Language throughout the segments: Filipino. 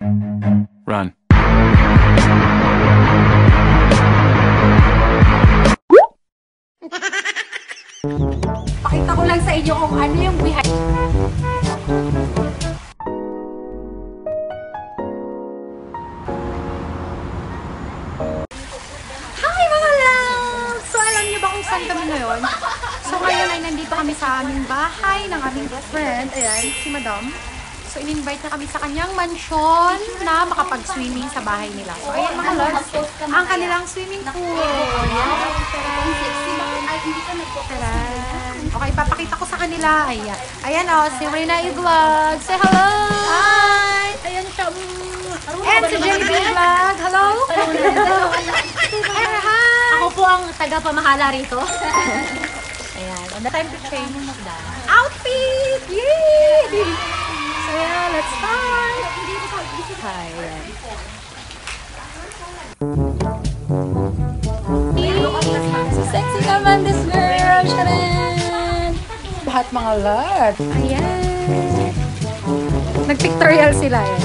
Run. Pakita ko lang sa inyo kung ano yung behind. Hi mga loves! So alam niyo ba kung saan kami ngayon? So ngayon ay nandito kami sa aming bahay ng aming friend. Ayan, si Madam. So in-invite na kami sa kanyang mansyon na makapag-swimming sa bahay nila. So ayan mga loves, ang kanilang swimming pool. Ayan. Okay, papakita ko sa kanila. Ayan. Ayan o, si Rina i-vlog. Say hello! Hi! Ayan siya. And si JB Vlog. Hello! Hi! Ako po ang taga-pamahala rito. Ayan. On the time to change. Outfit! Yay! So yeah, let's start! Hi. Ayan. So sexy naman this girl. Sharon! Lahat mga loves. Ayan. Nag-pictorial sila eh.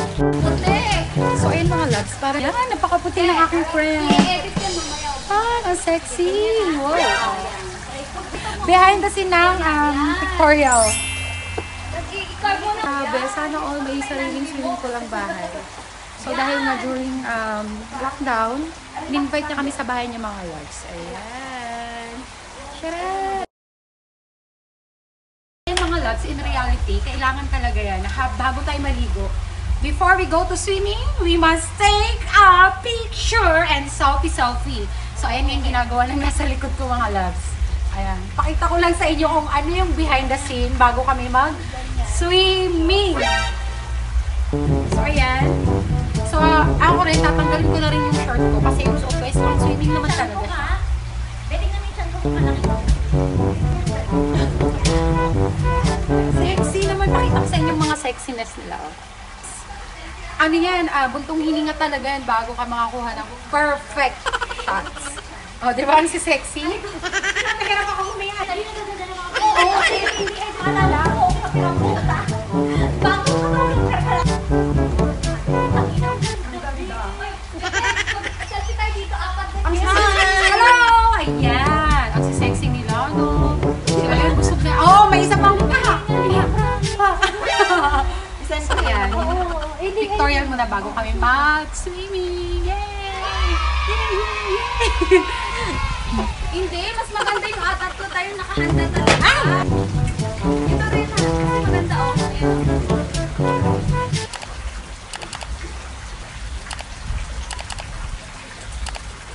So ayun mga loves, parang yan, napakaputi ng aking friend. Ah, ang sexy. Wow. Behind the scene ng pictorial. Sana all may sariling swimming pool ang bahay. So dahil na during lockdown, in-invite niya kami sa bahay niya mga loves. Ayan. Sharon! Mga loves, in reality, kailangan talaga yan. Bago tayo maligo, before we go to swimming, we must take a picture and selfie. So, ayan yung ginagawa lang nasa likod ko mga loves. Ayan. Pakita ko lang sa inyo kung ano yung behind the scene bago kami mag-swimming. So, ayan. So, ako rin, tatanggalin ko na rin yung short ko kasi yung suot ko is pang swimming naman talaga. Pwede nga minsan ko malaki. Sexy naman. Pakita ko sa inyo yung mga sexiness nila. Ano yan, buntong hininga talaga yan bago ka makakuha ng perfect shots. O, di ba ang si sexy? Nagkirap ako huminga. Dali na dali na. Oo, hindi ay maalala. Oo, kapirang puta. Bago ka makakarap. Selfie tayo dito. Apat na. Ang sexy. Hello! Ayan. Ang si sexy nila, no? Sila yan, busog na. Oh, may isa pang So, ayan. Pictorial muna bago kami mag-swimming. Yay! Yay! Hindi, mas maganda yung atat ko tayo nakahanda talaga. Ito rin ha, kasi maganda okay.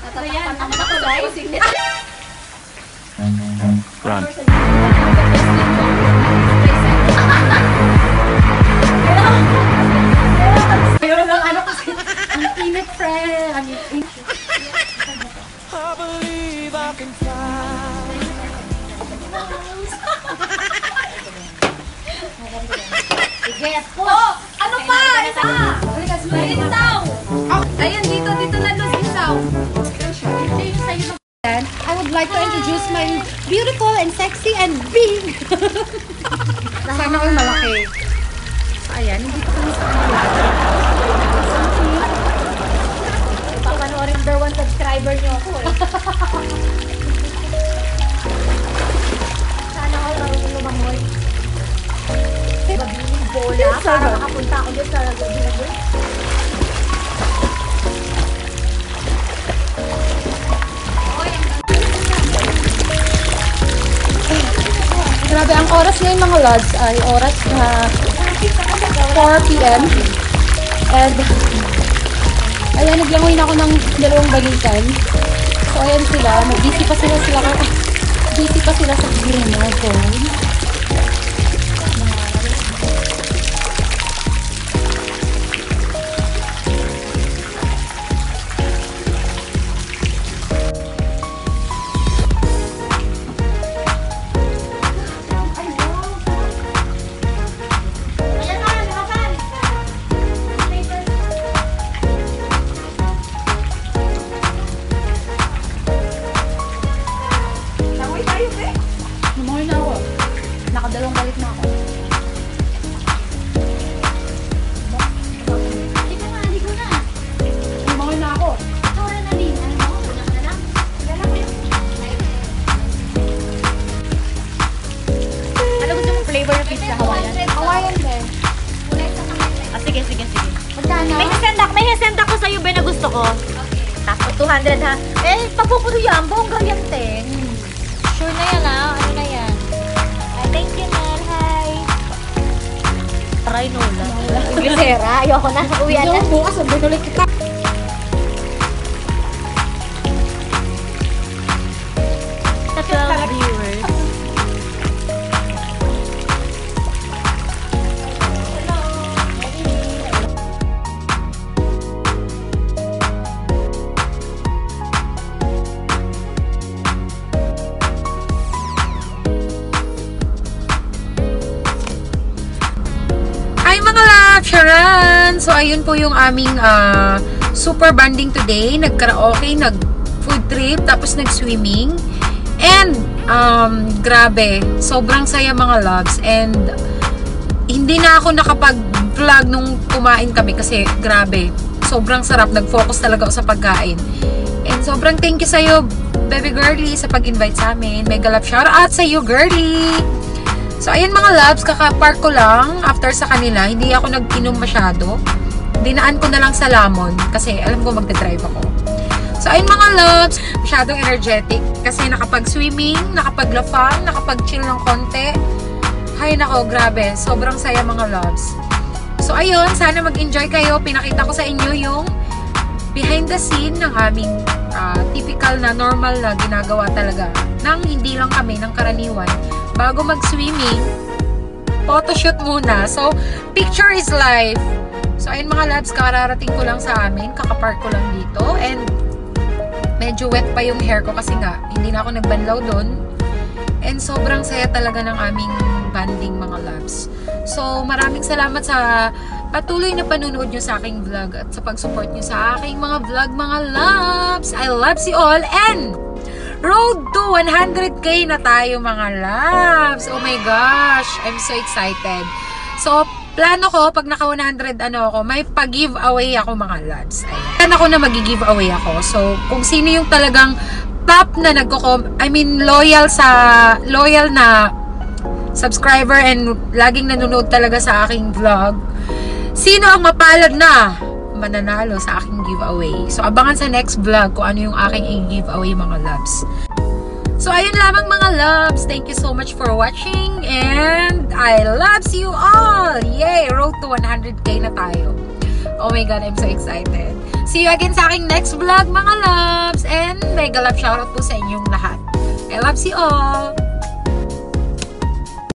Natatakpan naman ako guys. Run. Ayun lang, ano kasi, ang init, friend. Ang init. Sige, oh, ano pa? Isa! Linsaw! Ayan, dito na linsaw. I would like to introduce my beautiful and sexy and big. Sana all malaki. So, ayan, hindi ko kami sa kanila. Papanoorin number 1 subscriber niyo ako eh. Sana all marunong lumangoy. Mabiling bola para makapunta ako dyan sa Google. Grabe, ang oras ngayon mga lods ay oras na 4 p.m. And ayan, naglangoy na ako ng 2 balikan. So ayan sila, busy pa sila sa phone. Lumangoy na ako. Nakadalawang May sisend ako sa'yo, Ben, na gusto ko. Tapos 200 ha. Eh, papupulo yan. Bongga yan, te. Sure na yan, ha? Ano na yan? Ay, thank you, Nel. Hi. Try Nola. Glisera. Ayoko na. Uwian na. bukas, sabihin ulit kita. Sa 12 viewers. Hi mga Lapsharan! So ayun po yung aming super bonding today. Nag-karaoke, nag-food trip, tapos nag-swimming. And grabe, sobrang saya mga loves. And hindi na ako nakapag-vlog nung kumain kami kasi grabe, sobrang sarap. Nag-focus talaga ako sa pagkain. And sobrang thank you sa'yo, baby girlie, sa pag-invite sa amin. Mega love shoutout sa iyo, girlie! So, ayun mga loves, kaka-park ko lang after sa kanila. Hindi ako nag-inom masyado. Dinaan ko na lang sa Lamon kasi alam ko magdadrive ako. So, ayun mga loves, masyadong energetic kasi nakapag-swimming, nakapag-lafang, nakapag-chill ng konti. Hay nako, grabe. Sobrang saya mga loves. So, ayun, sana mag-enjoy kayo. Pinakita ko sa inyo yung behind the scene ng aming typical na normal na ginagawa talaga. Nang hindi lang kami, ng karaniwan. Bago mag-swimming, photoshoot muna. So, picture is life. So, ayun mga loves, kararating ko lang sa amin. Kakapark ko lang dito. And, medyo wet pa yung hair ko kasi nga, hindi na ako nagbanlaw doon. And, sobrang saya talaga ng aming banding mga loves. So, maraming salamat sa patuloy na panunood nyo sa aking vlog at sa pag-support nyo sa aking mga vlog mga loves. I love you all and road to 100k na tayo mga loves. Oh my gosh, I'm so excited. So, plano ko pag naka 100 may pag-giveaway ako mga loves. Ayan ako na magi-giveaway ako. So, kung sino yung talagang top na loyal na subscriber and laging nanonood talaga sa aking vlog, sino ang mapalad na mananalo sa aking giveaway. So, abangan sa next vlog kung ano yung aking i-giveaway mga loves. So, ayun lamang mga loves. Thank you so much for watching and I loves you all! Yay! Road to 100k na tayo. Oh my God, I'm so excited. See you again sa aking next vlog mga loves and mega love shoutout po sa inyong lahat. I loves you all!